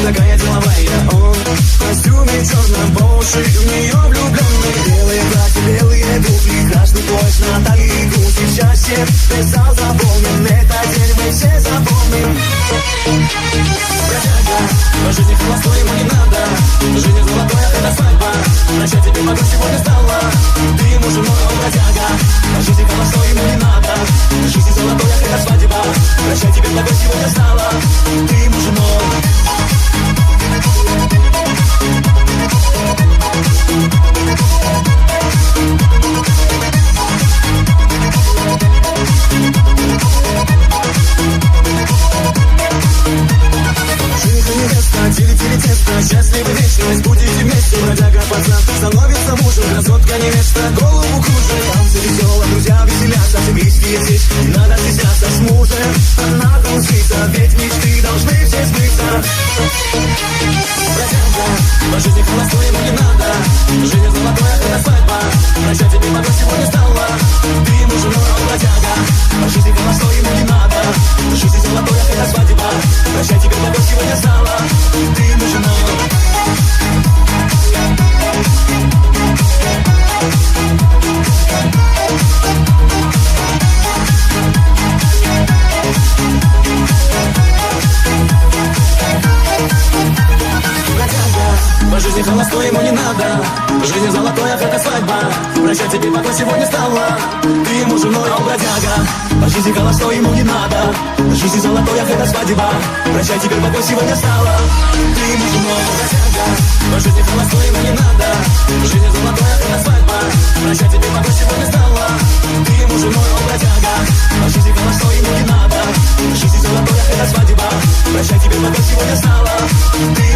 Такая деловая, он в костюме черном, по уши в нее влюбленный. Белые платья, белые туфли, красный пояс на талии, грудь в часе. Весь зал заполнен, этот день мы все запомним. Бродяга, по жизни холостой ему не надо. Жизнь золотая, это свадьба. Прощай, тебе подруг сегодня стала. Ты ему женой, он бродяга. По жизни холостой ему не надо. Жизнь золотая, это свадьба. Прощай, тебе подруг сегодня стала. Ты ему женой. Делите тесто, счастливы вечность, будете вместе. Бродяга пацан становится мужем, красотка невеста голову кружит. Там все весело, друзья веселятся, все близкие здесь, не надо стесняться с мужем. Она трусится, ведь мечты должны все сбыться. Бродяга, по жизни холостой ему не надо. Жизнь золотая, это свадьба. Прощай, тебе подруг сегодня стала. Ты ему женой, он бродяга. По жизни холостой ему не надо. Жизнь золотая, это свадьба. Прощай, тебе подруг сегодня стала. Ты ему женой. По жизни холостой ему не надо. Жизнь золотая, это свадьба. Прощай, тебе пока сегодня стала. Ты ему женой, он бродяга. По жизни холостой ему не надо. Жизнь золотая, это свадьба. Прощай, теперь пока сегодня стала. Ты ему женой, он бродяга. По жизни холостой ему не надо. Жизнь золотая, это свадьба. Прощай, тебе пока сегодня стала. Ты ему женой, он бродяга. По жизни холостой ему не надо. Жизнь золотая, это свадьба. Прощай, теперь пока сегодня стала. Ты